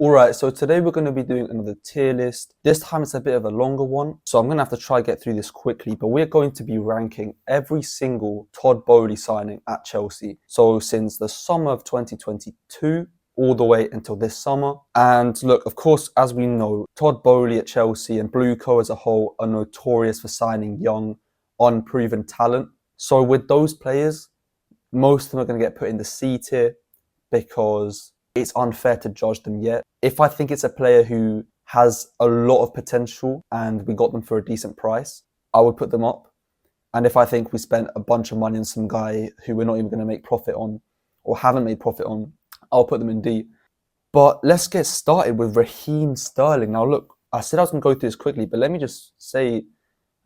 Alright, so today we're going to be doing another tier list. This time it's a bit of a longer one, so I'm going to have to try get through this quickly, but we're going to be ranking every single Todd Boehly signing at Chelsea. So since the summer of 2022, all the way until this summer. And look, of course, as we know, Todd Boehly at Chelsea and BlueCo as a whole are notorious for signing young, unproven talent. So with those players, most of them are going to get put in the C tier because it's unfair to judge them yet. If I think it's a player who has a lot of potential and we got them for a decent price, I would put them up. And if I think we spent a bunch of money on some guy who we're not even going to make profit on or haven't made profit on, I'll put them in D. But let's get started with Raheem Sterling. Now look, I said I was going to go through this quickly, but let me just say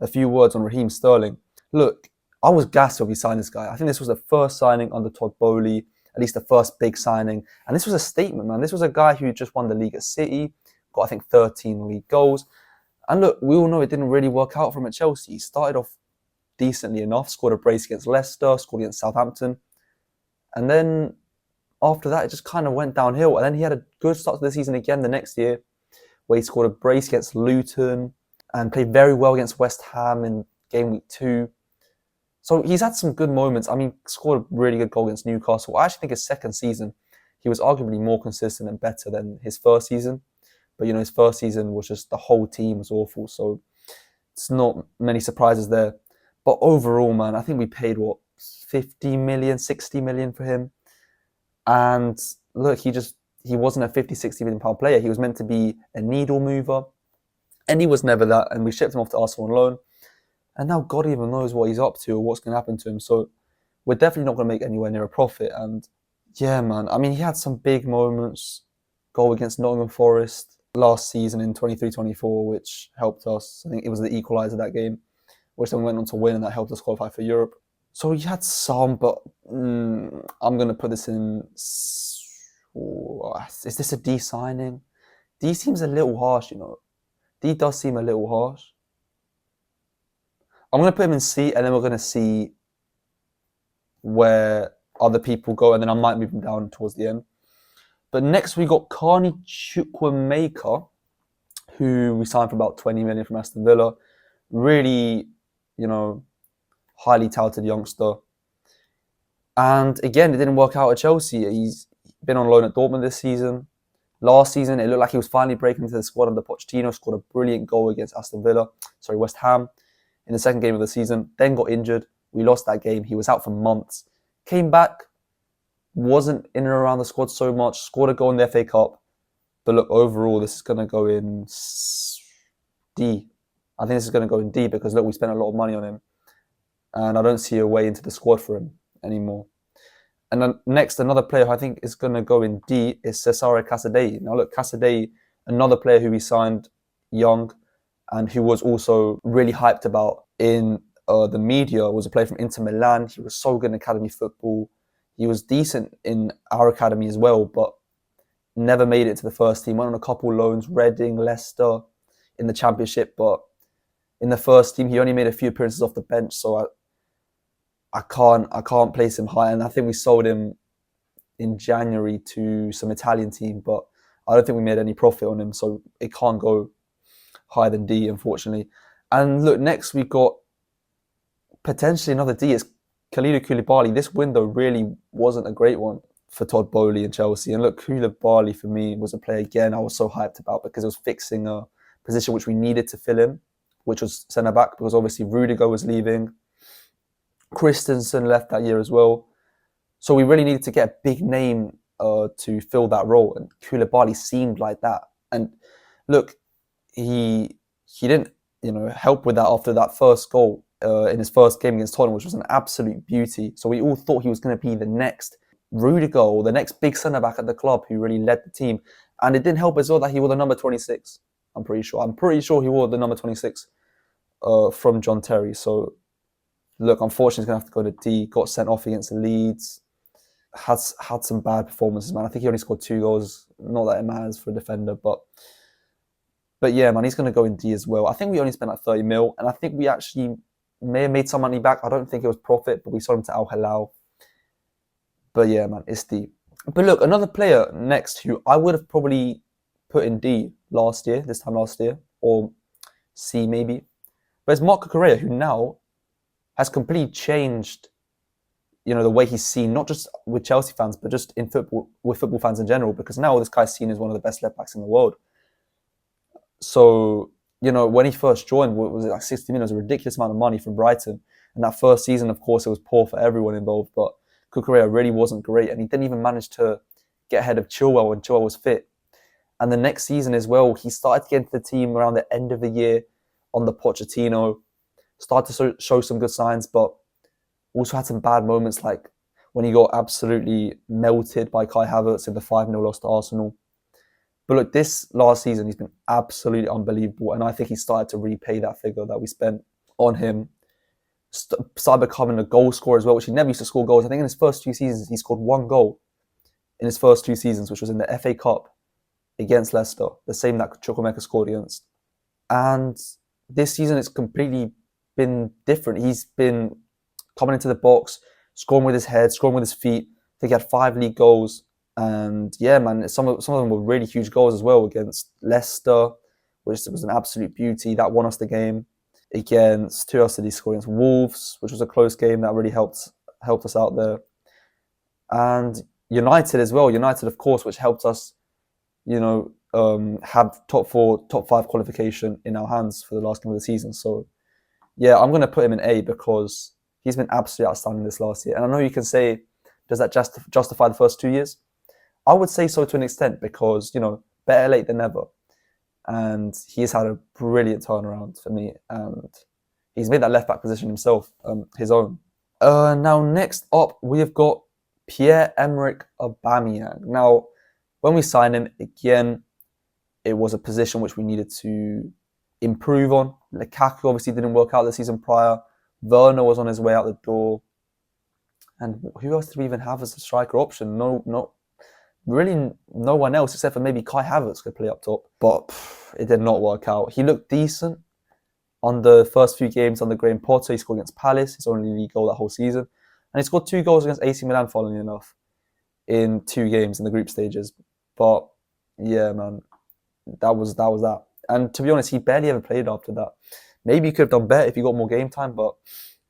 a few words on Raheem Sterling. Look, I was gassed when we signed this guy. I think this was the first signing under Todd Boehly, at least the first big signing. And this was a statement, man. This was a guy who just won the league at City, got, I think, 13 league goals. And look, we all know it didn't really work out for him at Chelsea. He started off decently enough, scored a brace against Leicester, scored against Southampton. And then after that, it just kind of went downhill. And then he had a good start to the season again the next year, where he scored a brace against Luton and played very well against West Ham in game week 2. So he's had some good moments. I mean, scored a really good goal against Newcastle. I actually think his second season, he was arguably more consistent and better than his first season. But, you know, his first season was just the whole team was awful. So it's not many surprises there. But overall, man, I think we paid, 50 million, 60 million for him. And look, he wasn't a 50, 60 million pound player. He was meant to be a needle mover. And he was never that. And we shipped him off to Arsenal on loan. And now God even knows what he's up to or what's going to happen to him. So we're definitely not going to make anywhere near a profit. And yeah, man, I mean, he had some big moments. Goal against Nottingham Forest last season in 23-24, which helped us. I think it was the equaliser that game, which then went on to win, and that helped us qualify for Europe. So he had some, but I'm going to put this in... Is this a D signing? D seems a little harsh, you know. D does seem a little harsh. I'm going to put him in C, and then we're going to see where other people go, and then I might move him down towards the end. But next we got Carney Chukwuemeka, who we signed for about 20 million from Aston Villa. Really, you know, highly touted youngster. And again, it didn't work out at Chelsea. He's been on loan at Dortmund this season. Last season, it looked like he was finally breaking into the squad under Pochettino, scored a brilliant goal against West Ham, in the second game of the season, then got injured. We lost that game. He was out for months. Came back, wasn't in and around the squad so much, scored a goal in the FA Cup. But look, overall, this is going to go in D. I think this is going to go in D because, look, we spent a lot of money on him. And I don't see a way into the squad for him anymore. And then next, another player who I think is going to go in D is Cesare Caicedo. Now, look, Caicedo, another player who we signed young, and who was also really hyped about in the media, was a player from Inter Milan. He was so good in academy football. He was decent in our academy as well, but never made it to the first team. Went on a couple loans, Reading, Leicester, in the Championship, but in the first team, he only made a few appearances off the bench, so I can't place him high. And I think we sold him in January to some Italian team, but I don't think we made any profit on him, so it can't go higher than D, unfortunately. And look, next we got potentially another D. It's Kalidou Koulibaly. This window really wasn't a great one for Todd Boehly and Chelsea. And look, Koulibaly for me was a player, again, I was so hyped about because it was fixing a position which we needed to fill in, which was centre-back, because obviously Rudiger was leaving. Christensen left that year as well. So we really needed to get a big name to fill that role. And Koulibaly seemed like that. And look, he didn't, help with that after that first goal in his first game against Tottenham, which was an absolute beauty. So we all thought he was going to be the next Rudiger, or the next big centre-back at the club who really led the team. And it didn't help as well that he wore the number 26. I'm pretty sure he wore the number 26 from John Terry. So look, unfortunately, he's going to have to go to D. Got sent off against Leeds. Had some bad performances, man. I think he only scored 2 goals. Not that it matters for a defender, but yeah, man, he's going to go in D as well. I think we only spent like 30 mil, and I think we actually may have made some money back. I don't think it was profit, but we sold him to Al Hilal. But yeah, man, it's D. But look, another player next who I would have probably put in D this time last year, or C maybe. But it's Marco Correa, who now has completely changed, the way he's seen, not just with Chelsea fans, but just in football, with football fans in general, because now this guy's seen as one of the best left backs in the world. So, when he first joined, was it like 60 million? It was a ridiculous amount of money from Brighton. And that first season, of course, it was poor for everyone involved, but Cucurella really wasn't great, and he didn't even manage to get ahead of Chilwell when Chilwell was fit. And the next season as well, he started to get into the team around the end of the year on the Pochettino, started to show some good signs, but also had some bad moments, like when he got absolutely melted by Kai Havertz in the 5-0 loss to Arsenal. But look, this last season, he's been absolutely unbelievable, and I think he started to repay that figure that we spent on him. Started becoming a goal scorer as well, which he never used to score goals. I think in his first 2 seasons, he scored 1 goal in his first 2 seasons, which was in the FA Cup against Leicester, the same that Chukwuemeka scored against. And this season, it's completely been different. He's been coming into the box, scoring with his head, scoring with his feet. I think he had 5 league goals. And yeah, man, some of them were really huge goals as well, against Leicester, which was an absolute beauty. That won us the game. Against, who else did he score against? Wolves, which was a close game that really helped us out there. And United as well. United, of course, which helped us, have top 4, top 5 qualification in our hands for the last game of the season. So yeah, I'm going to put him in A because he's been absolutely outstanding this last year. And I know you can say, does that justify the first 2 years? I would say so to an extent because, better late than never. And he's had a brilliant turnaround for me. And he's made that left-back position himself his own. Now, next up, we have got Pierre-Emerick Aubameyang. Now, when we signed him, again, it was a position which we needed to improve on. Lukaku obviously didn't work out the season prior. Werner was on his way out the door. And who else did we even have as a striker option? Really no one else except for maybe Kai Havertz could play up top. But it did not work out. He looked decent on the first few games under Graham Potter. He scored against Palace, his only league goal that whole season. And he scored 2 goals against AC Milan, funnily enough, in 2 games in the group stages. But yeah, man, that was that. And to be honest, he barely ever played after that. Maybe he could have done better if he got more game time, but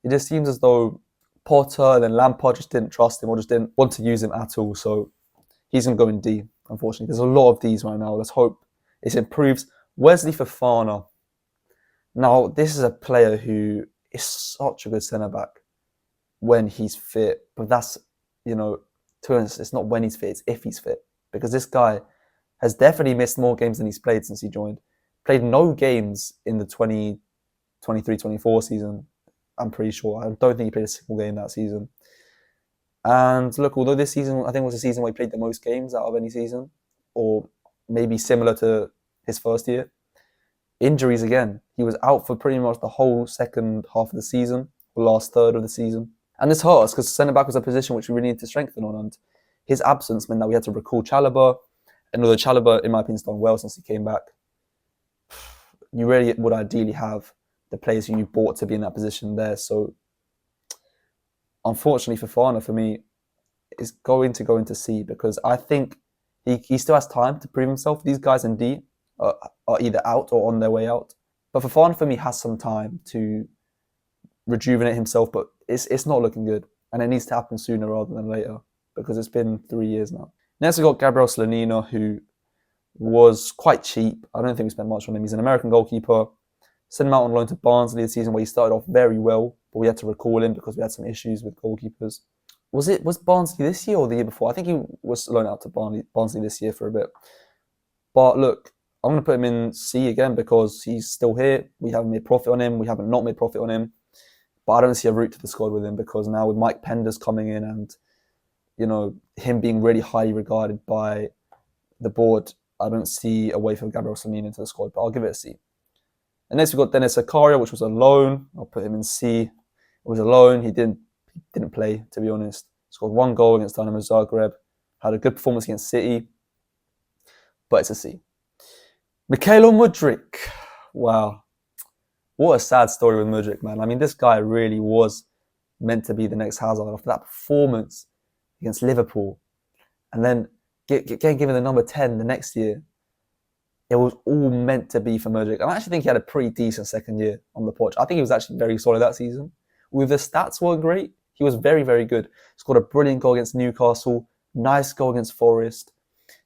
it just seems as though Potter and then Lampard just didn't trust him or just didn't want to use him at all. So he's going to go in D, unfortunately. There's a lot of Ds right now. Let's hope it improves. Wesley Fofana. Now, this is a player who is such a good centre-back when he's fit. But that's, to be honest, it's not when he's fit, it's if he's fit. Because this guy has definitely missed more games than he's played since he joined. Played no games in the 2023-24 season, I'm pretty sure. I don't think he played a single game that season. And look, although this season, I think was the season where he played the most games out of any season, or maybe similar to his first year, injuries again. He was out for pretty much the whole second half of the season, the last third of the season. And this hurt us because centre-back was a position which we really needed to strengthen on. And his absence meant that we had to recall Chalobah. And although Chalobah, in my opinion, has done well since he came back, you really would ideally have the players who you bought to be in that position there. So unfortunately, Fofana, for me, is going to go into C because I think he still has time to prove himself. These guys in D are either out or on their way out. But Fofana, for me, has some time to rejuvenate himself, but it's not looking good. And it needs to happen sooner rather than later because it's been 3 years now. Next, we've got Gabriel Slonina, who was quite cheap. I don't think we spent much on him. He's an American goalkeeper. Sent him out on loan to Barnsley this season where he started off very well, but we had to recall him because we had some issues with goalkeepers. Was Barnsley this year or the year before? I think he was loaned out to Barnsley this year for a bit. But look, I'm going to put him in C again because he's still here. We haven't made profit on him. We haven't not made profit on him. But I don't see a route to the squad with him because now with Mike Penders coming in and, him being really highly regarded by the board, I don't see a way for Gabriel Slonina into the squad, but I'll give it a C. And next we've got Dennis Zakaria, which was a loan. I'll put him in C. It was a loan. He didn't play, to be honest. Scored 1 goal against Dynamo Zagreb. Had a good performance against City. But it's a C. Mikhailo Mudryk. Wow. What a sad story with Mudryk, man. I mean, this guy really was meant to be the next Hazard after that performance against Liverpool. And then getting given the number 10 the next year. it was all meant to be for Modric. And I actually think he had a pretty decent second year on the pitch. I think he was actually very solid that season. With the stats weren't great, he was very, very good. Scored a brilliant goal against Newcastle, nice goal against Forest.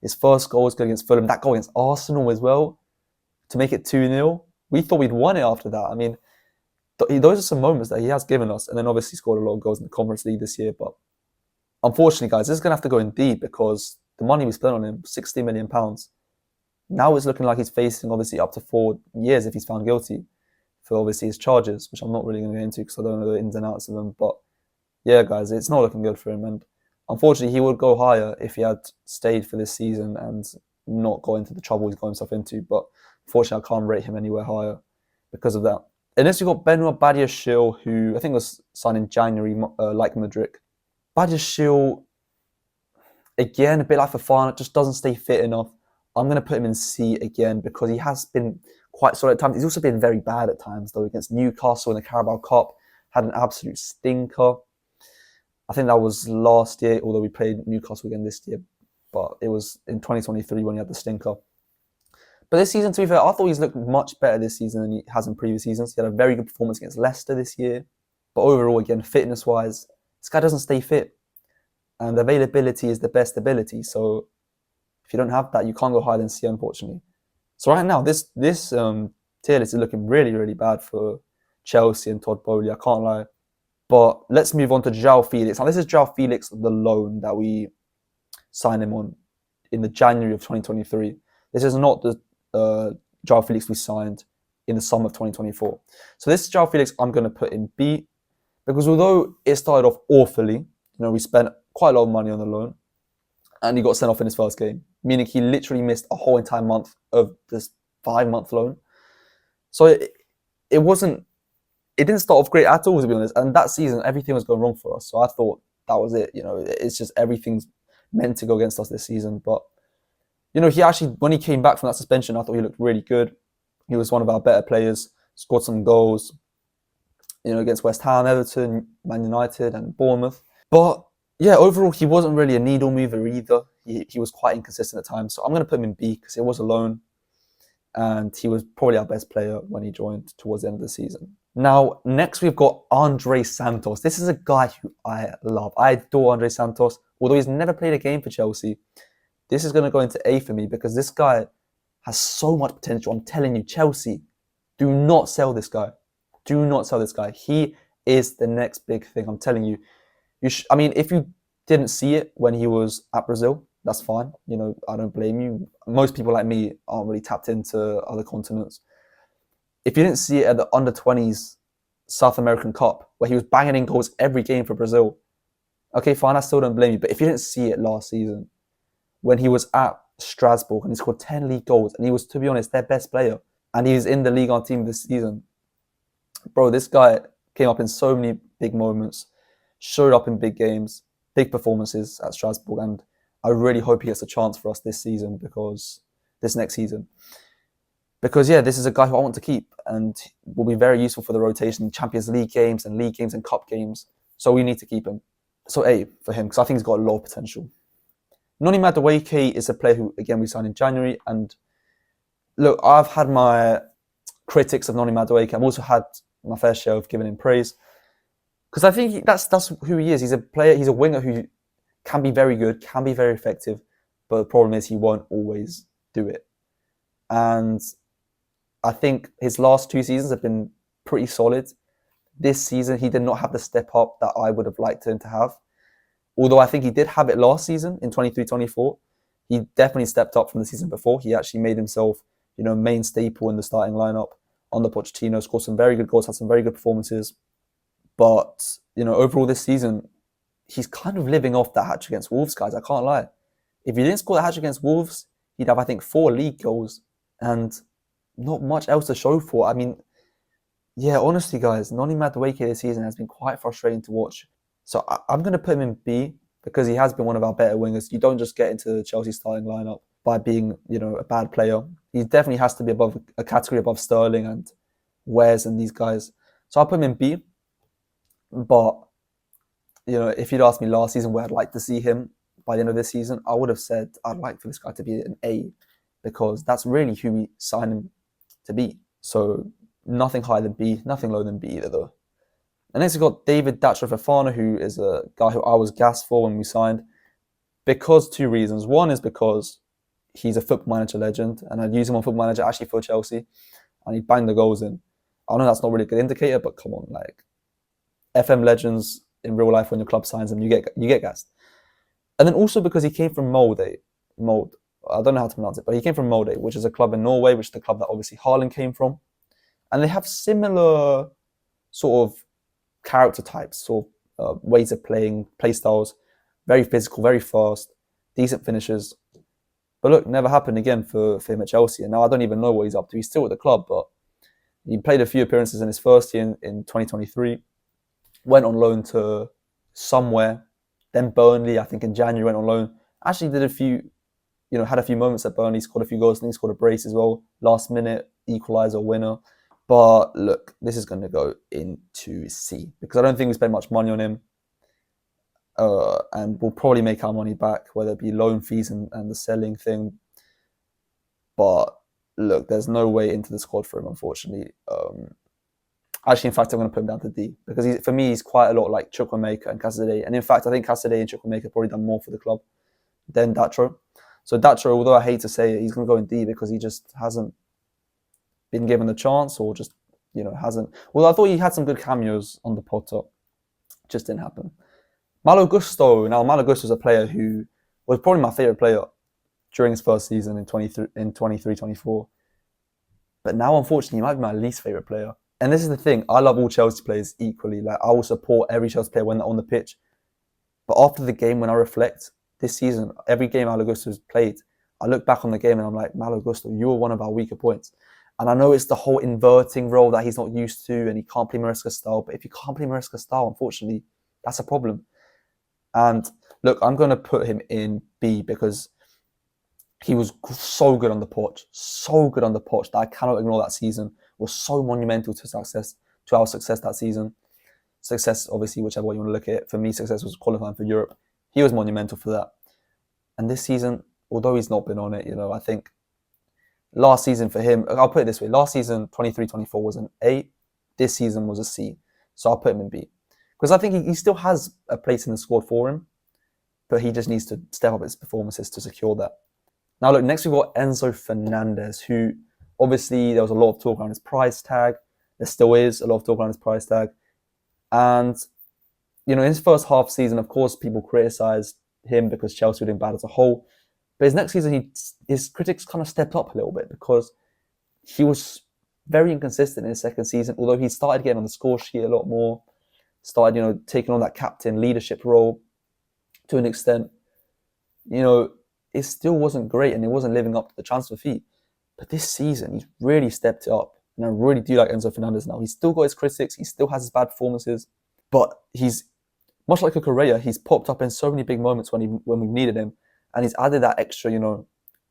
His first goal was good against Fulham. That goal against Arsenal as well, to make it 2-0. We thought we'd won it after that. I mean, those are some moments that he has given us. And then obviously scored a lot of goals in the Conference League this year. But unfortunately, guys, this is going to have to go in deep because the money we spent on him, £60 million. Now it's looking like he's facing obviously up to 4 years if he's found guilty for obviously his charges, which I'm not really going to get into because I don't know the ins and outs of them. But yeah, guys, it's not looking good for him. And unfortunately, he would go higher if he had stayed for this season and not got into the trouble he's got himself into. But unfortunately, I can't rate him anywhere higher because of that. And next, we've got Benoit Badiashile, who I think was signed in January, like Modric. Badiashile, again, a bit like Fofana, just doesn't stay fit enough. I'm going to put him in C again because he has been quite solid at times. He's also been very bad at times, though, against Newcastle in the Carabao Cup. Had an absolute stinker. I think that was last year, although we played Newcastle again this year. But it was in 2023 when he had the stinker. But this season, to be fair, I thought he's looked much better this season than he has in previous seasons. He had a very good performance against Leicester this year. But overall, again, fitness-wise, this guy doesn't stay fit. And availability is the best ability. So if you don't have that, you can't go higher than C, unfortunately. So right now, this tier list is looking really, really bad for Chelsea and Todd Boehly. I can't lie. But let's move on to João Felix. Now, this is João Felix, the loan that we signed him on in the January of 2023. This is not the João Felix we signed in the summer of 2024. So this João Felix, I'm going to put in B because although it started off awfully, we spent quite a lot of money on the loan, and he got sent off in his first game, meaning he literally missed a whole entire month of this 5-month loan. So it didn't start off great at all, to be honest. And that season, everything was going wrong for us. So I thought that was it. It's just everything's meant to go against us this season. But, he actually, when he came back from that suspension, I thought he looked really good. He was one of our better players, scored some goals, against West Ham, Everton, Man United, and Bournemouth. But yeah, overall, he wasn't really a needle mover either. He was quite inconsistent at times. So I'm going to put him in B because it was a loan. And he was probably our best player when he joined towards the end of the season. Now, next we've got Andre Santos. This is a guy who I love. I adore Andre Santos. Although he's never played a game for Chelsea, this is going to go into A for me because this guy has so much potential. I'm telling you, Chelsea, do not sell this guy. Do not sell this guy. He is the next big thing. I'm telling you. If you didn't see it when he was at Brazil, that's fine. I don't blame you. Most people like me aren't really tapped into other continents. If you didn't see it at the under-20s South American Cup, where he was banging in goals every game for Brazil, okay, fine, I still don't blame you. But if you didn't see it last season, when he was at Strasbourg and he scored 10 league goals, and he was, to be honest, their best player, and he was in the Ligue 1 team this season, bro, this guy came up in so many big moments, showed up in big games, big performances at Strasbourg, and I really hope he gets a chance for us this next season. Because, yeah, this is a guy who I want to keep and will be very useful for the rotation in Champions League games and league games and cup games. So we need to keep him. So A for him, because I think he's got a lot of potential. Noni Madueke is a player who, again, we signed in January. And look, I've had my critics of Noni Madueke. I've also had my fair share of giving him praise. Because I think that's who he is. He's a player, he's a winger who can be very good, can be very effective. But the problem is he won't always do it. And I think his last 2 seasons have been pretty solid. This season, he did not have the step up that I would have liked him to have. Although I think he did have it last season in 23-24. He definitely stepped up from the season before. He actually made himself, main staple in the starting lineup on the Pochettino, scored some very good goals, had some very good performances. But, overall this season, he's kind of living off that hat-trick against Wolves, guys. I can't lie. If he didn't score the hat-trick against Wolves, he'd have, I think, 4 league goals and not much else to show for. Yeah, honestly, guys, Noni Madueke this season has been quite frustrating to watch. So I'm going to put him in B because he has been one of our better wingers. You don't just get into the Chelsea starting lineup by being, a bad player. He definitely has to be above a category above Sterling and Wes and these guys. So I'll put him in B. But, if you'd asked me last season where I'd like to see him by the end of this season, I would have said I'd like for this guy to be an A because that's really who we signed him to be. So nothing higher than B, nothing lower than B either though. And next we've got David Datro Fofana, who is a guy who I was gassed for when we signed. Because 2 reasons. One is because he's a Football Manager legend, and I'd use him on Football Manager actually for Chelsea, and he banged the goals in. I know that's not really a good indicator, but come on, like FM legends in real life, when your club signs them, you get gassed. And then also because he came from Molde. I don't know how to pronounce it, but he came from Molde, which is a club in Norway, which is the club that obviously Haaland came from. And they have similar sort of character types, sort of ways of playing, play styles, very physical, very fast, decent finishes. But look, never happened again for him at Chelsea. And now I don't even know what he's up to. He's still at the club, but he played a few appearances in his first year in 2023, went on loan to somewhere, then Burnley, I think in January, went on loan. Actually did a few, had a few moments at Burnley, scored a few goals, I think he scored a brace as well, last minute, equaliser, winner. But look, this is going to go into C, because I don't think we spent much money on him. And we'll probably make our money back, whether it be loan fees and the selling thing. But look, there's no way into the squad for him, unfortunately. Actually, in fact, I'm going to put him down to D, because for me, he's quite a lot like Chukwuemeka and Caicedo. And in fact, I think Caicedo and Chukwuemeka have probably done more for the club than Datro. So Datro, although I hate to say it, he's going to go in D because he just hasn't been given the chance, or just, hasn't. Well, I thought he had some good cameos on the Potter. Just didn't happen. Malo Gusto. Now, Malo Gusto is a player who was probably my favourite player during his first season in 23-24. But now, unfortunately, he might be my least favourite player. And this is the thing, I love all Chelsea players equally. Like, I will support every Chelsea player when they're on the pitch. But after the game, when I reflect, this season, every game Malo Gusto has played, I look back on the game and I'm like, Malo Gusto, you were one of our weaker points. And I know it's the whole inverting role that he's not used to, and he can't play Maresca's style. But if you can't play Maresca's style, unfortunately, that's a problem. And look, I'm going to put him in B because he was so good on the pitch, that I cannot ignore that season. Was so monumental to our success that season. Success, obviously, whichever way you want to look at it. For me, success was qualifying for Europe. He was monumental for that. And this season, although he's not been on it, I think last season for him, I'll put it this way, last season, 23-24 was an A. This season was a C. So I'll put him in B. Because I think he still has a place in the squad for him, but he just needs to step up his performances to secure that. Now, look, next we've got Enzo Fernandez, who obviously there was a lot of talk around his price tag. There still is a lot of talk around his price tag. And, in his first half season, of course, people criticised him because Chelsea were doing bad as a whole. But his next season, his critics kind of stepped up a little bit because he was very inconsistent in his second season, although he started getting on the score sheet a lot more, started, taking on that captain leadership role to an extent. It still wasn't great and it wasn't living up to the transfer fee. But this season, he's really stepped it up. And I really do like Enzo Fernandez now. He's still got his critics. He still has his bad performances. But he's, much like a Correa, he's popped up in so many big moments when we've needed him. And he's added that extra,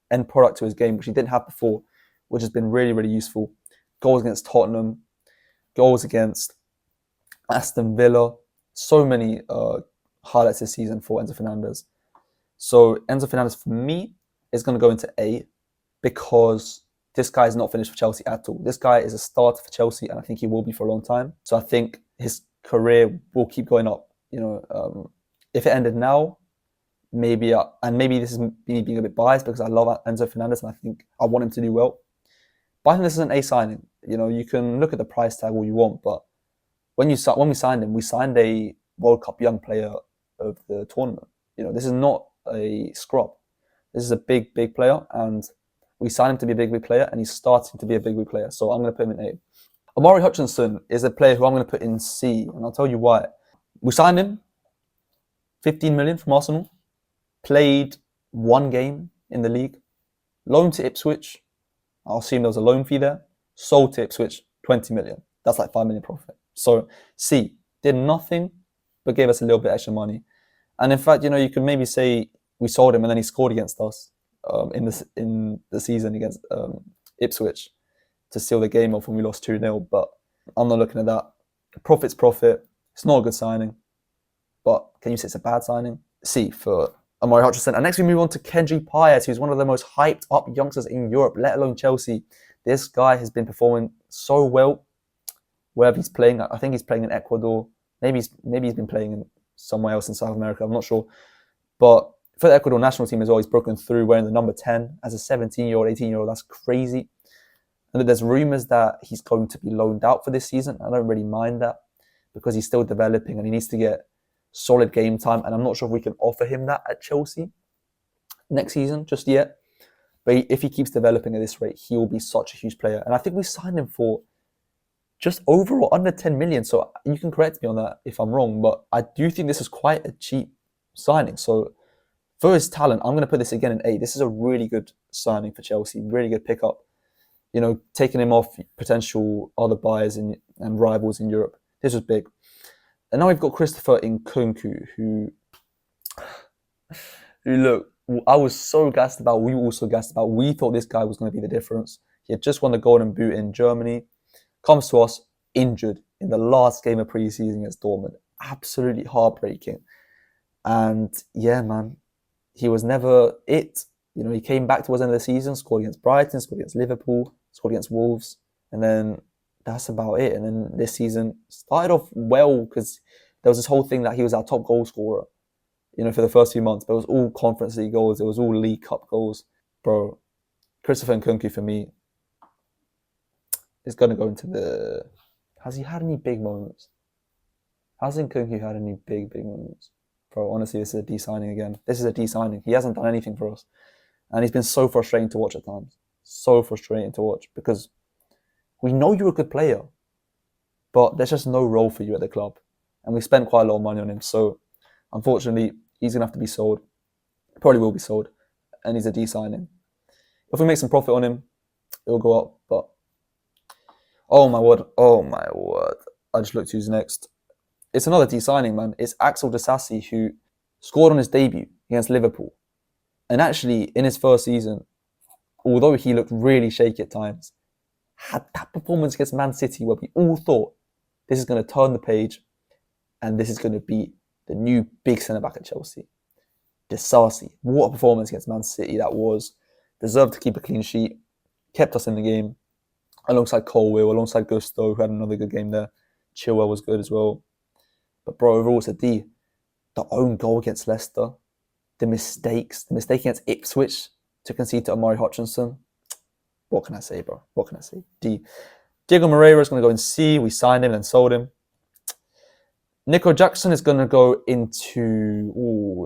end product to his game, which he didn't have before, which has been really, really useful. Goals against Tottenham, goals against Aston Villa. So many highlights this season for Enzo Fernandez. So Enzo Fernandez, for me, is going to go into A because this guy is not finished for Chelsea at all. This guy is a starter for Chelsea, and I think he will be for a long time. So I think his career will keep going up. If it ended now, maybe this is me being a bit biased because I love Enzo Fernandez and I think I want him to do well. But I think this is an A signing. You can look at the price tag all you want, but when we signed him, we signed a World Cup young player of the tournament. This is not a scrub. This is a big, big player, and we signed him to be a big, big player, and he's starting to be a big, big player. So I'm going to put him in A. Omari Hutchinson is a player who I'm going to put in C, and I'll tell you why. We signed him, 15 million from Arsenal, played one game in the league, loaned to Ipswich. I'll assume there was a loan fee there. Sold to Ipswich, 20 million. That's like 5 million profit. So C, did nothing, but gave us a little bit extra money. And in fact, you can maybe say we sold him and then he scored against us in the season against Ipswich to seal the game off when we lost 2-0. But I'm not looking at that. Profit's profit. It's not a good signing. But can you say it's a bad signing? C for Amari Hutchinson. And next we move on to Kendry Paez, who's one of the most hyped up youngsters in Europe, let alone Chelsea. This guy has been performing so well wherever he's playing. I think he's playing in Ecuador. Maybe he's been playing in somewhere else in South America. I'm not sure. But for the Ecuador national team as well, he's broken through wearing the number 10 as a 17-year-old, 18-year-old. That's crazy. And there's rumours that he's going to be loaned out for this season. I don't really mind that because he's still developing and he needs to get solid game time. And I'm not sure if we can offer him that at Chelsea next season just yet. But if he keeps developing at this rate, he will be such a huge player. And I think we signed him for just over or under 10 million. So you can correct me on that if I'm wrong. But I do think this is quite a cheap signing. So for his talent, I'm going to put this again in 8. This is a really good signing for Chelsea. Really good pickup. You know, taking him off potential other buyers and rivals in Europe. This was big. And now we've got Christopher Nkunku, who look, I was so gassed about. We were also gassed about. We thought this guy was going to be the difference. He had just won the Golden Boot in Germany. Comes to us injured in the last game of pre-season against Dortmund. Absolutely heartbreaking. And yeah, man, he was never it. You know, he came back towards the end of the season, scored against Brighton, scored against Liverpool, scored against Wolves, and then that's about it. And then this season started off well because there was this whole thing that he was our top goal scorer, you know, for the first few months. But it was all Conference League goals. It was all League Cup goals. Bro, Christopher Nkunku for me is going to go into the... Has he had any big moments? Has Nkunku had any big moments? Bro, honestly, this is a de-signing again. This is a de-signing. He hasn't done anything for us. And he's been so frustrating to watch at times. So frustrating to watch because we know you're a good player, but there's just no role for you at the club. And we spent quite a lot of money on him. So, unfortunately, he's going to have to be sold. Probably will be sold. And he's a de-signing. If we make some profit on him, it'll go up. But, oh my word. I just looked who's next. It's another de-signing, man. It's Axel Disasi, who scored on his debut against Liverpool. And actually, in his first season, although he looked really shaky at times, had that performance against Man City where we all thought this is going to turn the page and this is going to be the new big centre-back at Chelsea. Disasi, what a performance against Man City that was. Deserved to keep a clean sheet, kept us in the game, alongside Colwill, alongside Gusto, who had another good game there. Chilwell was good as well. But bro, overall it's a D. The own goal against Leicester, the mistake against Ipswich to concede to Amari Hutchinson. What can I say, bro? What can I say? D. Diego Moreira is going to go in C. We signed him and sold him. Nico Jackson is going to go into...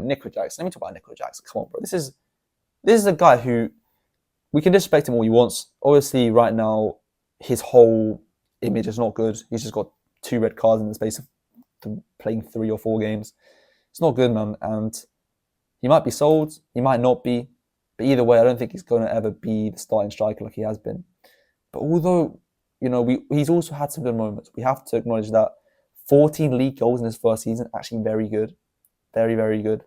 Nico Jackson. Let me talk about Nico Jackson. Come on, bro. This is a guy who... We can disrespect him all he wants. Obviously, right now, his whole image is not good. He's just got 2 red cards in the space of playing 3 or 4 games. It's not good, man. And he might be sold. He might not be. But either way, I don't think he's going to ever be the starting striker like he has been. But although, you know, he's also had some good moments. We have to acknowledge that 14 league goals in his first season, actually very good. Very, very good.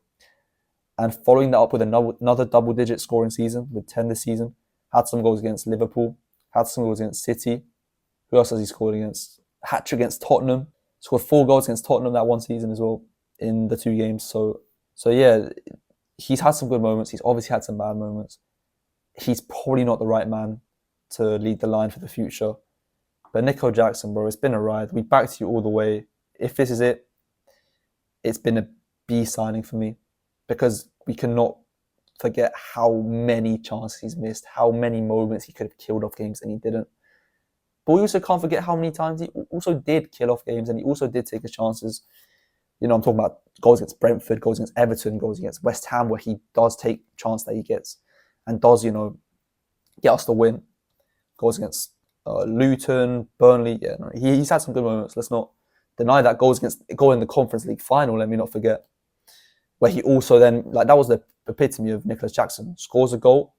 And following that up with another double-digit scoring season, with 10 this season. Had some goals against Liverpool. Had some goals against City. Who else has he scored against? Hat-trick against Tottenham. Scored 4 goals against Tottenham that one season as well in the 2 games. So yeah, he's had some good moments. He's obviously had some bad moments. He's probably not the right man to lead the line for the future. But Nico Jackson, bro, it's been a ride. We backed you all the way. If this is it, it's been a B signing for me because we cannot forget how many chances he's missed, how many moments he could have killed off games and he didn't. But we also can't forget how many times he also did kill off games and he also did take his chances. You know, I'm talking about goals against Brentford, goals against Everton, goals against West Ham, where he does take chance that he gets and does, you know, get us the win. Goals against Luton, Burnley, yeah, no, he's had some good moments. Let's not deny that. Goal in the Conference League final, let me not forget, where he also then, like, that was the epitome of Nicholas Jackson, scores a goal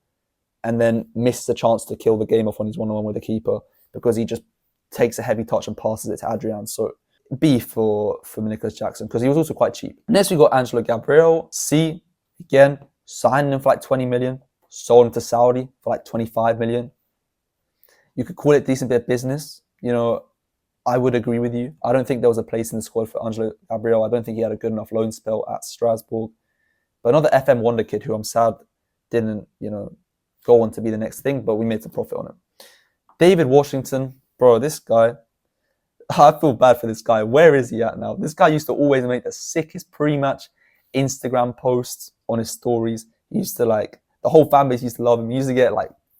and then misses a chance to kill the game off when he's 1-on-1 with the keeper because he just takes a heavy touch and passes it to Adrian. So B for Nicholas Jackson because he was also quite cheap. Next we got Angelo Gabriel. C, again, signed him for like 20 million, sold him to Saudi for like 25 million. You could call it a decent bit of business. You know, I would agree with you. I don't think there was a place in the squad for Angelo Gabriel. I don't think he had a good enough loan spell at Strasbourg. But another FM wonder kid who I'm sad didn't, go on to be the next thing, but we made some profit on him. David Washington, bro, this guy, I feel bad for this guy. Where is he at now? This guy used to always make the sickest pre-match Instagram posts on his stories. He used to the whole fan base used to love him. He used to get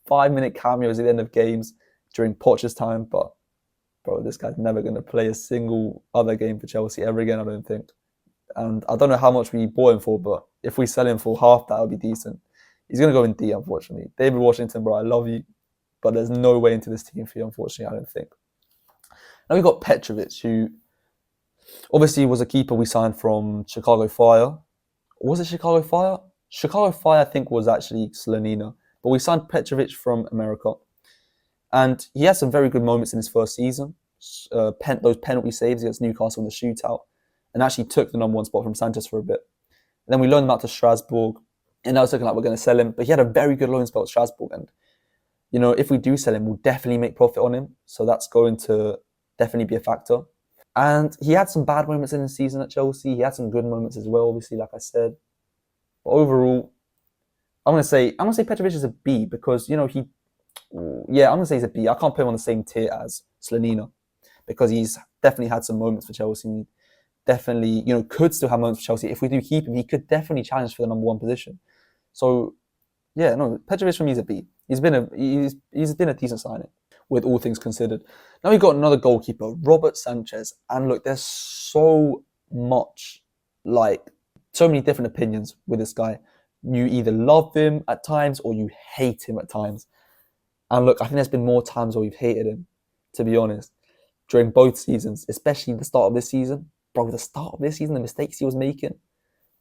5-minute cameos at the end of games during Poch's time. But, bro, this guy's never going to play a single other game for Chelsea ever again, I don't think. And I don't know how much we bought him for, but if we sell him for half, that would be decent. He's going to go in D, unfortunately. David Washington, bro, I love you. But there's no way into this team for you, unfortunately, I don't think. Now we've got Petrovic, who obviously was a keeper we signed from Chicago Fire. Was it Chicago Fire? Chicago Fire, I think, was actually Slonina. But we signed Petrovic from America. And he had some very good moments in his first season. Those penalty saves against Newcastle in the shootout. And actually took the number 1 spot from Sanchez for a bit. And then we loaned him out to Strasbourg. And now it's looking like we're going to sell him. But he had a very good loan spell at Strasbourg. And, if we do sell him, we'll definitely make profit on him. So that's going to definitely be a factor. And he had some bad moments in the season at Chelsea. He had some good moments as well, obviously, like I said. But overall, I'm gonna say Petrovic is a B because I'm gonna say he's a B. I can't put him on the same tier as Slonina because he's definitely had some moments for Chelsea. Definitely, could still have moments for Chelsea. If we do keep him, he could definitely challenge for the number 1 position. So, Petrovic for me is a B. He's been a decent signing, with all things considered. Now we've got another goalkeeper, Robert Sanchez. And look, there's so many different opinions with this guy. You either love him at times or you hate him at times. And look, I think there's been more times where we've hated him, to be honest, during both seasons, especially the start of this season. Bro, the start of this season, the mistakes he was making.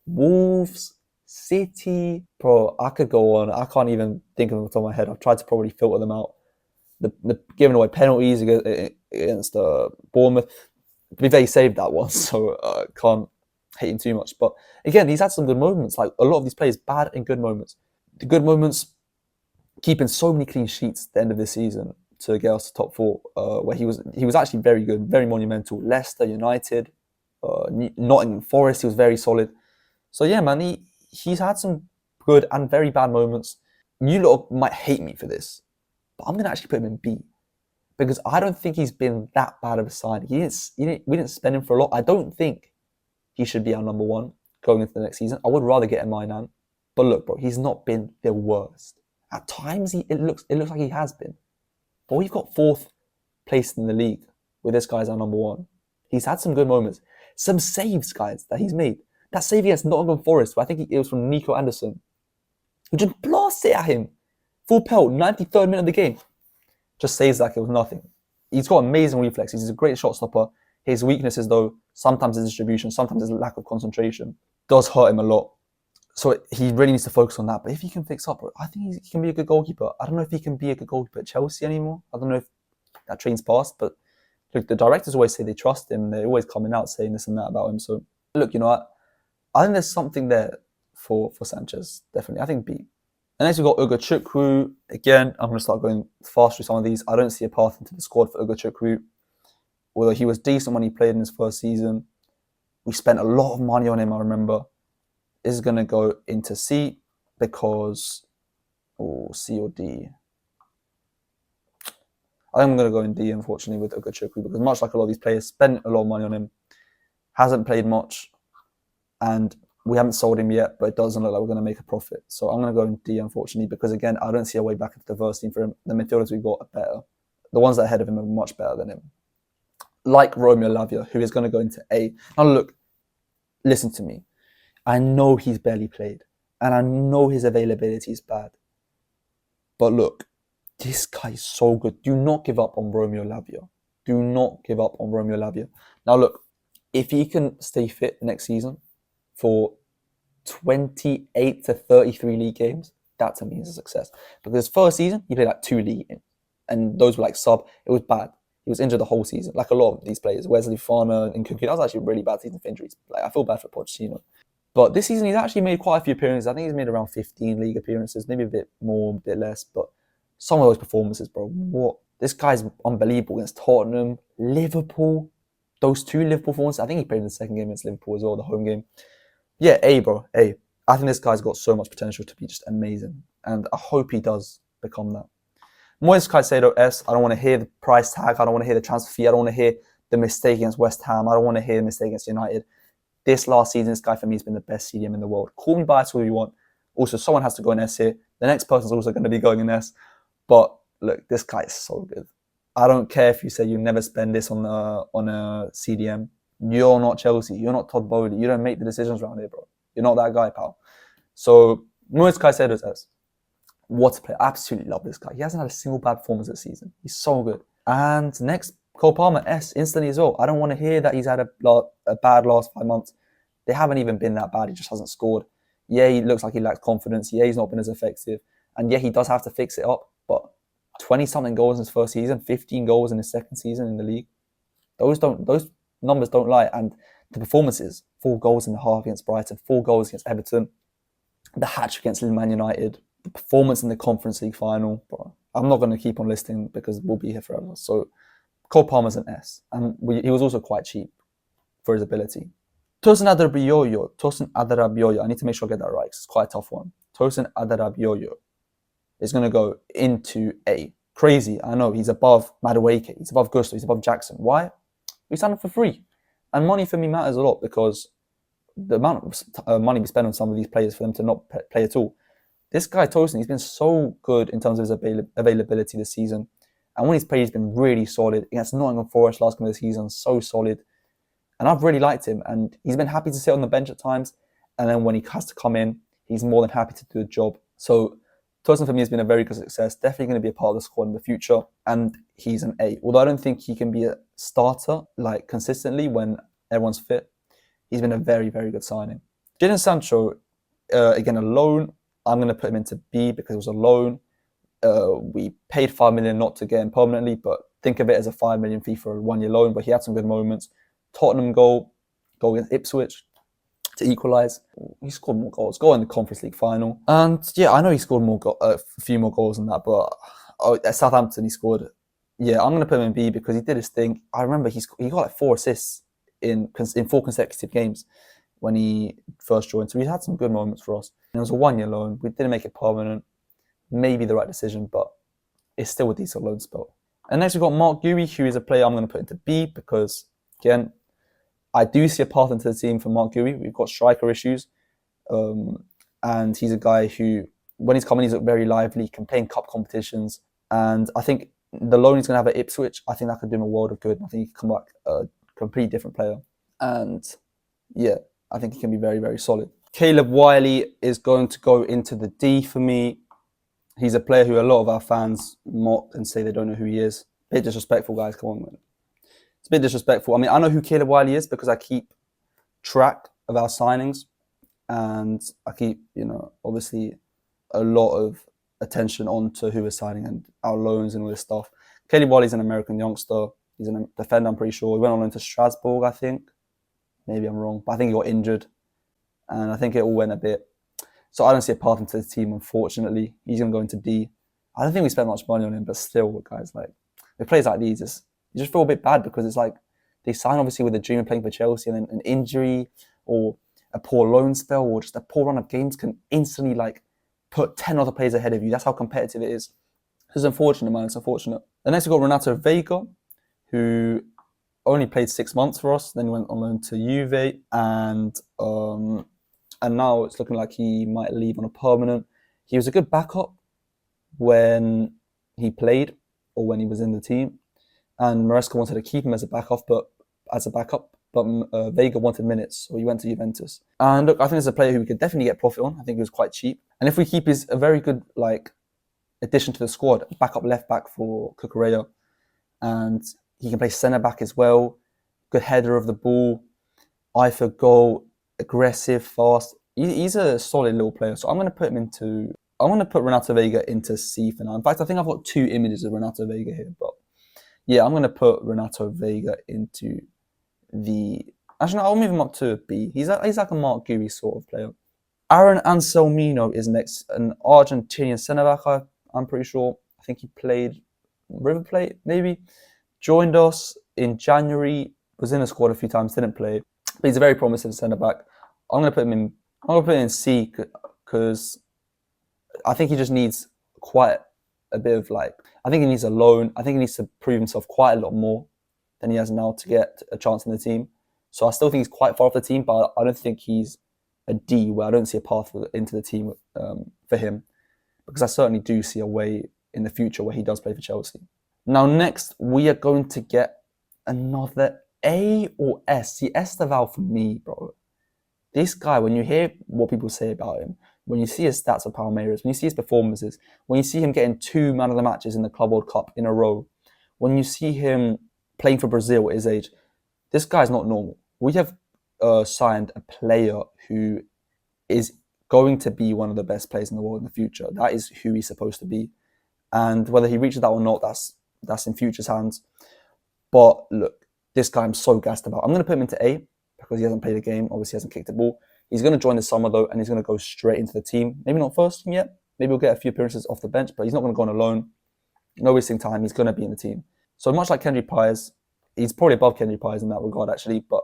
Wolves, City, bro, I could go on. I can't even think of them off the top of my head. I've tried to probably filter them out. The giving away penalties against Bournemouth. To be fair, he saved that one, so can't hate him too much. But again, he's had some good moments. Like a lot of these players, bad and good moments. The good moments, keeping so many clean sheets at the end of this season to get us to top 4, where he was actually very good, very monumental. Leicester, United, Nottingham Forest, he was very solid. So yeah, man, he's had some good and very bad moments. You lot might hate me for this, but I'm going to actually put him in B because I don't think he's been that bad of a sign. We didn't spend him for a lot. I don't think he should be our number 1 going into the next season. I would rather get a Mainan. But look, bro, he's not been the worst. At times, it looks like he has been. But we've got 4th place in the league with this guy as our number 1. He's had some good moments. Some saves, guys, that he's made. That save against Nottingham Forest, I think it was from Nico Anderson, who just blasts it at him. Full pelt, 93rd minute of the game. Just saves like it was nothing. He's got amazing reflexes. He's a great shot stopper. His weaknesses, though, sometimes his distribution, sometimes his lack of concentration, does hurt him a lot. So he really needs to focus on that. But if he can fix up, I think he can be a good goalkeeper. I don't know if he can be a good goalkeeper at Chelsea anymore. I don't know if that train's passed. But look, the directors always say they trust him. They're always coming out saying this and that about him. So look, I think there's something there for Sanchez, definitely. I think B. And next we've got Ugo Chukwu. Again, I'm going to start going fast through some of these. I don't see a path into the squad for Ugo Chukwu. Although he was decent when he played in his first season. We spent a lot of money on him, I remember. This is going to go into C because... C or D. I think I'm going to go in D, unfortunately, with Ugo Chukwu because much like a lot of these players, spent a lot of money on him. Hasn't played much. And we haven't sold him yet, but it doesn't look like we're going to make a profit. So I'm going to go in D, unfortunately, because again, I don't see a way back into diversity for him. The midfielders we've got are better. The ones that are ahead of him are much better than him. Like Romeo Lavia, who is going to go into A. Now look, listen to me. I know he's barely played, and I know his availability is bad. But look, this guy is so good. Do not give up on Romeo Lavia. Do not give up on Romeo Lavia. Now look, if he can stay fit next season for 28 to 33 league games, that to me is a success. Because first season, he played like 2 league games. And those were like sub. It was bad. He was injured the whole season. Like a lot of these players. Wesley Fofana and Kunku. That was actually a really bad season for injuries. I feel bad for Pochettino. But this season, he's actually made quite a few appearances. I think he's made around 15 league appearances. Maybe a bit more, a bit less. But some of those performances, bro. What? This guy's unbelievable against Tottenham, Liverpool. Those 2 Liverpool performances. I think he played in the second game against Liverpool as well, the home game. Yeah, A, bro. A. I think this guy's got so much potential to be just amazing. And I hope he does become that. Moise Caicedo S. I don't want to hear the price tag. I don't want to hear the transfer fee. I don't want to hear the mistake against West Ham. I don't want to hear the mistake against United. This last season, this guy for me has been the best CDM in the world. Call me biased who you want. Also, someone has to go in S here. The next person's also going to be going in S. But look, this guy is so good. I don't care if you say you never spend this on a CDM. You're not Chelsea. You're not Todd Boehly. You don't make the decisions around here, bro. You're not that guy, pal. So, Moise Caicedo says, what a player. I absolutely love this guy. He hasn't had a single bad performance this season. He's so good. And next, Cole Palmer, S, instantly as well. I don't want to hear that he's had a bad last 5 months. They haven't even been that bad. He just hasn't scored. Yeah, he looks like he lacks confidence. Yeah, he's not been as effective. And yeah, he does have to fix it up. But 20-something goals in his first season, 15 goals in his second season in the league. Those numbers don't lie. And the performances, 4 goals in the half against Brighton, 4 goals against Everton, the hatch against Man United, the performance in the Conference League final. Bro, I'm not going to keep on listing because we'll be here forever. So Cole Palmer's an S. And he was also quite cheap for his ability. Tosin Adarabioyo. I need to make sure I get that right because it's quite a tough one. Tosin Adarabioyo is going to go into A. Crazy. I know he's above Madueke. He's above Gusto. He's above Jackson. Why? We signed him for free. And money for me matters a lot because the amount of money we spend on some of these players for them to not play at all. This guy, Tosin, he's been so good in terms of his availability this season. And when he's played, he's been really solid. Against Nottingham Forest last game of the season, so solid. And I've really liked him. And he's been happy to sit on the bench at times. And then when he has to come in, he's more than happy to do the job. So Tosin for me has been a very good success. Definitely going to be a part of the squad in the future. And he's an A. Although I don't think he can be a starter like consistently when everyone's fit. He's been a very, very good signing. Jadon Sancho, again, a loan. I'm going to put him into B because it was a loan. We paid $5 million not to get him permanently, but think of it as a $5 million fee for a 1-year loan. But he had some good moments. Tottenham goal against Ipswich to equalise. He scored more goals. Goal in the Conference League final. And yeah, I know he scored a few more goals than that, but at Southampton he scored. Yeah, I'm going to put him in B because he did his thing. I remember he got like 4 assists in 4 consecutive games when he first joined. So he had some good moments for us. And it was a 1-year loan. We didn't make it permanent. Maybe the right decision, but it's still a decent loan spell. And next we've got Mark Guéhi, who is a player I'm going to put into B because, again, I do see a path into the team for Mark Guéhi. We've got striker issues. And he's a guy who, when he's coming, he's very lively, can play in cup competitions. And I think the loan he's going to have at Ipswich, I think that could do him a world of good. I think he can come back a complete different player. And yeah, I think he can be very, very solid. Caleb Wiley is going to go into the D for me. He's a player who a lot of our fans mock and say they don't know who he is. A bit disrespectful, guys. Come on, man. It's a bit disrespectful. I mean, I know who Caleb Wiley is because I keep track of our signings. And I keep, obviously a lot of attention onto who we're signing and our loans and all this stuff. Caleb Wiley's an American youngster. He's a defender, I'm pretty sure. He went on loan to Strasbourg, I think. Maybe I'm wrong. But I think he got injured. And I think it all went a bit. So I don't see a path into the team, unfortunately. He's going to go into D. I don't think we spent much money on him, but still, guys, with players like these, you just feel a bit bad because it's like they sign obviously with a dream of playing for Chelsea and then an injury or a poor loan spell or just a poor run of games can instantly put 10 other players ahead of you. That's how competitive it is. It's unfortunate, man. It's unfortunate. And next we've got Renato Vega, who only played 6 months for us. Then he went on loan to Juve and now it's looking like he might leave on a permanent. He was a good backup when he played or when he was in the team. And Maresca wanted to keep him as a backup, but Vega wanted minutes, so he went to Juventus. And look, I think it's a player who we could definitely get profit on. I think he was quite cheap. And if we keep, he's a very good addition to the squad. Backup left back for Cucurella. And he can play centre back as well. Good header of the ball. Eye for goal. Aggressive, fast. He's a solid little player. So I'm going to put Renato Vega into C for now. In fact, I think I've got 2 images of Renato Vega here. But yeah, I'm going to put Renato Vega into the... Actually, no, I'll move him up to a B. He's like a Mark Guéhi sort of player. Aaron Anselmino is next. An Argentinian centre-back, I'm pretty sure. I think he played River Plate, maybe. Joined us in January. Was in the squad a few times, didn't play. But he's a very promising centre-back. I'm going to put him in I'm going to put it in C because I think he just needs quite a bit of I think he needs a loan. I think he needs to prove himself quite a lot more than he has now to get a chance in the team. So I still think he's quite far off the team, but I don't think he's a D where I don't see a path into the team for him, because I certainly do see a way in the future where he does play for Chelsea. Now, next, we are going to get another A or S. See, Estevao for me, bro. This guy, when you hear what people say about him, when you see his stats of Palmeiras, when you see his performances, when you see him getting 2 man of the matches in the Club World Cup in a row, when you see him playing for Brazil at his age, this guy's not normal. We have signed a player who is going to be one of the best players in the world in the future. That is who he's supposed to be. And whether he reaches that or not, that's in future's hands. But look, this guy I'm so gassed about. I'm going to put him into A because he hasn't played a game. Obviously, he hasn't kicked a ball. He's going to join the summer, though, and he's going to go straight into the team. Maybe not first team yet. Maybe he'll get a few appearances off the bench, but he's not going to go on a loan. No wasting time. He's going to be in the team. So much like Kendry Paez, he's probably above Kendry Paez in that regard, actually, but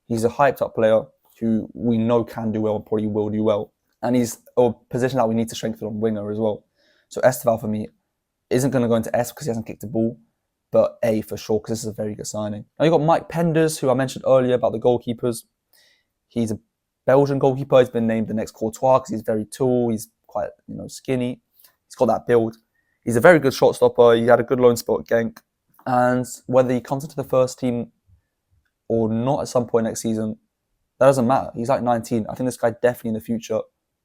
he's a hyped-up player who we know can do well and probably will do well. And he's a position that we need to strengthen on winger as well. So Estevao, for me, isn't going to go into S because he hasn't kicked a ball, but A for sure, because this is a very good signing. Now, you've got Mike Penders, who I mentioned earlier about the goalkeepers. He's a Belgian goalkeeper. He's been named the next Courtois because he's very tall. He's quite skinny. He's got that build. He's a very good shot stopper. He had a good loan spot at Genk. And whether he comes into the first team or not at some point next season, that doesn't matter. He's like 19. I think this guy definitely in the future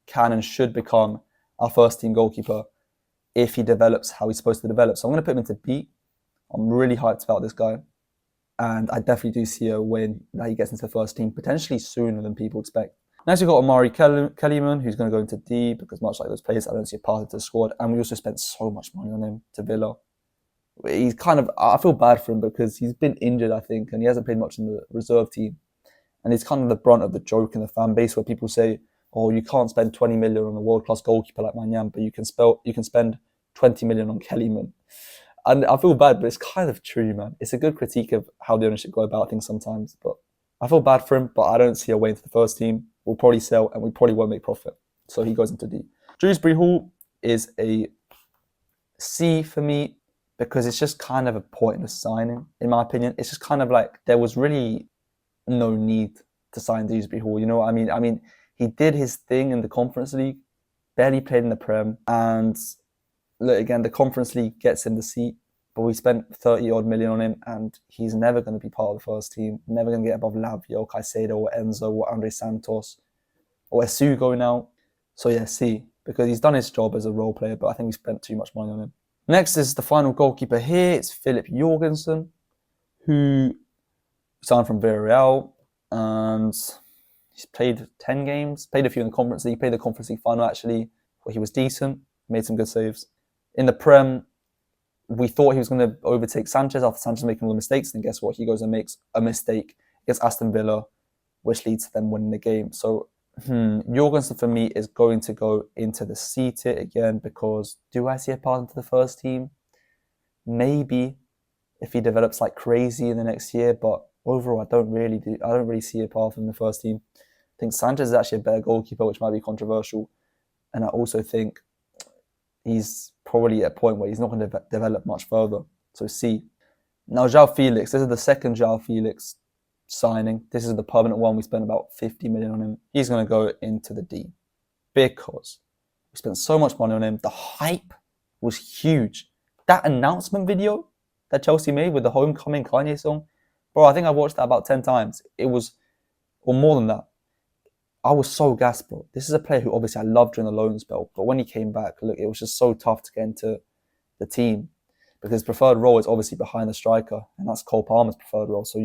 can and should become our first team goalkeeper if he develops how he's supposed to develop. So I'm going to put him into B. I'm really hyped about this guy. And I definitely do see a way that he gets into the first team, potentially sooner than people expect. Next, we've got Omari Kellyman, who's going to go into D, because much like those players, I don't see a path into the squad. And we also spent so much money on him to Villa. He's I feel bad for him because he's been injured, I think, and he hasn't played much in the reserve team. And he's kind of the brunt of the joke in the fan base where people say, oh, you can't spend 20 million on a world-class goalkeeper like Maignan, but you can spend 20 million on Kellyman. And I feel bad, but it's kind of true, man. It's a good critique of how the ownership go about things sometimes. But I feel bad for him, but I don't see a way into the first team. We'll probably sell and we probably won't make profit. So he goes into D. Dewsbury Hall is a C for me because it's just kind of a pointless signing, in my opinion. It's just kind of like there was really no need to sign Dewsbury Hall. You know what I mean? I mean, he did his thing in the Conference League, barely played in the Prem, and look, again, the Conference League gets him the seat, but we spent 30 odd million on him, and he's never going to be part of the first team. Never going to get above Lavia or Caicedo or Enzo or Andre Santos or Essugo now. So yeah, C, because he's done his job as a role player, but I think we spent too much money on him. Next is the final goalkeeper here. It's Philip Jorgensen, who signed from Villarreal, and he's played 10 games, played a few in the Conference League, played the Conference League final actually, where he was decent, made some good saves. In the Prem, we thought he was going to overtake Sanchez after Sanchez making all the mistakes. And guess what? He goes and makes a mistake against Aston Villa, which leads to them winning the game. So Jorgensen for me is going to go into the C tier again because do I see a path into the first team? Maybe if he develops like crazy in the next year, but overall I don't really see a path in the first team. I think Sanchez is actually a better goalkeeper, which might be controversial. And I also think he's probably at a point where he's not going to develop much further. So C. Now, João Felix. This is the second João Felix signing. This is the permanent one. We spent about 50 million on him. He's going to go into the D because we spent so much money on him. The hype was huge. That announcement video that Chelsea made with the Homecoming Kanye song, bro, I think I watched that about 10 times. It was, or more than that. I was so gassed, bro. This is a player who obviously I loved during the loan spell, but when he came back, look, it was just so tough to get into the team because his preferred role is obviously behind the striker, and that's Cole Palmer's preferred role. So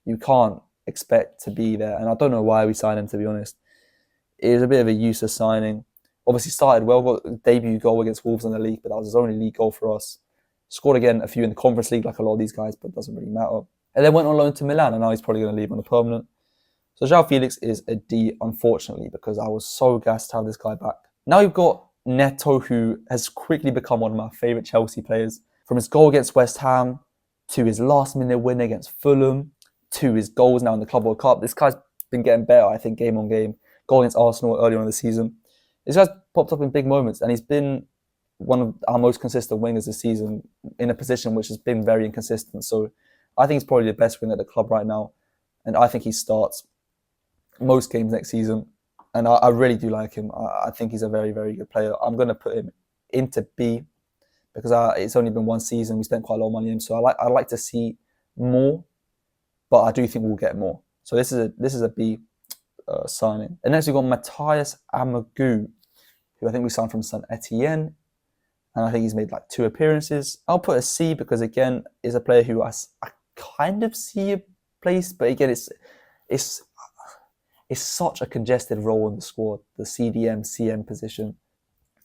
you can't expect to be there, and I don't know why we signed him, to be honest. It was a bit of a useless signing. Obviously started well, got a debut goal against Wolves in the league, but that was his only league goal for us. Scored again a few in the Conference League, like a lot of these guys, but it doesn't really matter. And then went on loan to Milan, and now he's probably going to leave on a permanent. So João Felix is a D, unfortunately, because I was so gassed to have this guy back. Now you've got Neto, who has quickly become one of my favourite Chelsea players. From his goal against West Ham, to his last-minute win against Fulham, to his goals now in the Club World Cup. This guy's been getting better, I think, game on game. goal against Arsenal earlier on in the season. This guy's popped up in big moments, and he's been one of our most consistent wingers this season in a position which has been very inconsistent. So I think he's probably the best winger at the club right now, and I think he starts most games next season. And I really do like him. I think he's a very, very good player. I'm going to put him into B because it's only been one season. We spent quite a lot of money on him, so I'd like to see more, but I do think we'll get more. So this is a B signing. And next we've got Matthias Amagu, who I think we signed from Saint Etienne, and I think he's made like 2 appearances. I'll put a C because again, is a player who I kind of see a place, but again, it's such a congested role in the squad, the CDM, CM position,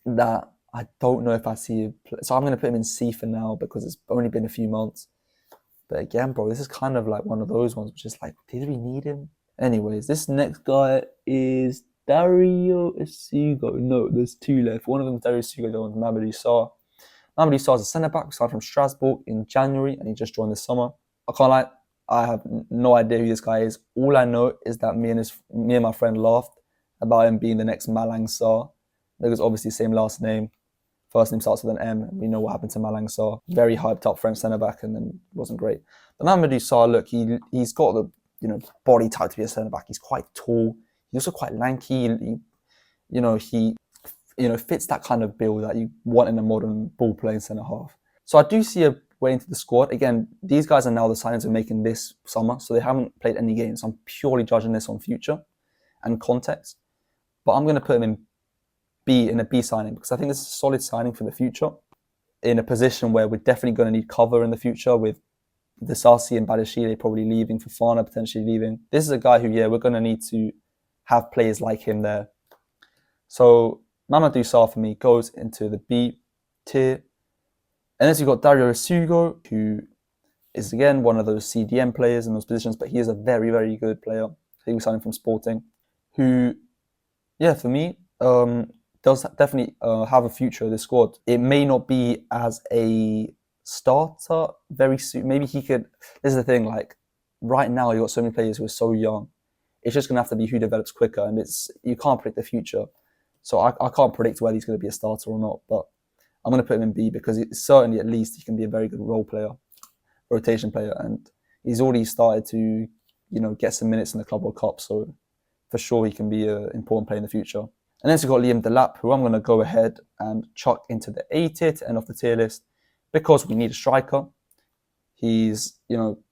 that I don't know if I see him. So I'm going to put him in C for now because it's only been a few months. But again, bro, this is kind of like one of those ones which is like, did we need him? Anyways, this next guy is Dario Essugo. No, there's 2 left. One of them is Dario Essugo, the other one's Mamadou Sarr. Mamadou Sarr is a centre-back. We signed from Strasbourg in January, and he just joined this summer. I can't lie, I have no idea who this guy is. All I know is that me and my friend laughed about him being the next Malang Sarr, because obviously same last name. First name starts with an M. We know what happened to Malang Sarr. Very hyped up French centre-back, and then wasn't great. But Mamadou Sarr, look, he's got the body type to be a centre-back. He's quite tall. He's also quite lanky. He fits that kind of build that you want in a modern ball-playing centre-half. So I do see a way into the squad. Again, these guys are now the signings we're making this summer, so they haven't played any games. I'm purely judging this on future and context. But I'm going to put him in a B signing because I think this is a solid signing for the future in a position where we're definitely going to need cover in the future with the Sarsi and Badashile probably leaving, Fofana potentially leaving. This is a guy who, we're going to need to have players like him there. So Mamadou Sarr for me goes into the B tier. And then you've got Dario Essugo, who is again one of those CDM players in those positions, but he is a very, very good player. I think we signed him from Sporting, who, for me, does definitely have a future in this squad. It may not be as a starter very soon. Maybe he could. This is the thing. Like right now, you've got so many players who are so young. It's just going to have to be who develops quicker, and you can't predict the future. So I can't predict whether he's going to be a starter or not. But I'm going to put him in B because certainly at least he can be a very good role player, rotation player, and he's already started to get some minutes in the Club World Cup. So for sure he can be an important player in the future. And then we've got Liam Delap, who I'm going to go ahead and chuck into the A tier to end off the tier list because we need a striker. He's,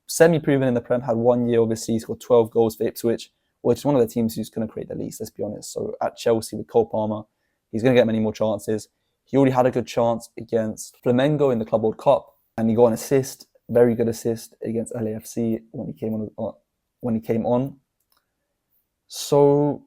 semi-proven in the Prem, had 1 year obviously, he's got 12 goals for Ipswich, which is one of the teams who's going to create the least, let's be honest. So at Chelsea with Cole Palmer, he's going to get many more chances. He already had a good chance against Flamengo in the Club World Cup, and he got an assist, very good assist against LAFC when he came on. So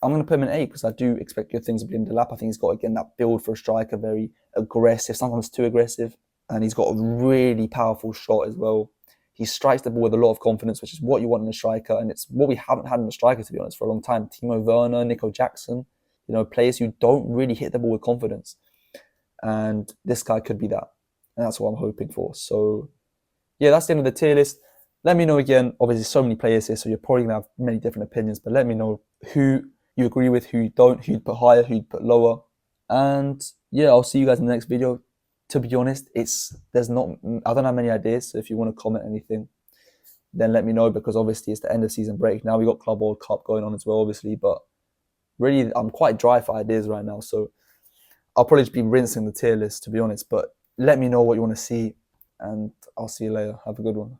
I'm going to put him in A because I do expect good things of Liam Delap. I think he's got, again, that build for a striker, very aggressive, sometimes too aggressive. And he's got a really powerful shot as well. He strikes the ball with a lot of confidence, which is what you want in a striker. And it's what we haven't had in a striker, to be honest, for a long time. Timo Werner, Nico Jackson, players who don't really hit the ball with confidence. And this guy could be that. And that's what I'm hoping for. So, that's the end of the tier list. Let me know again. Obviously, so many players here, so you're probably going to have many different opinions. But let me know who you agree with, who you don't, who you'd put higher, who you'd put lower. And I'll see you guys in the next video. To be honest, I don't have many ideas. So if you want to comment anything, then let me know because obviously it's the end of season break. Now we got Club World Cup going on as well, obviously. But really, I'm quite dry for ideas right now. So I'll probably just be rinsing the tier list, to be honest. But let me know what you want to see. And I'll see you later. Have a good one.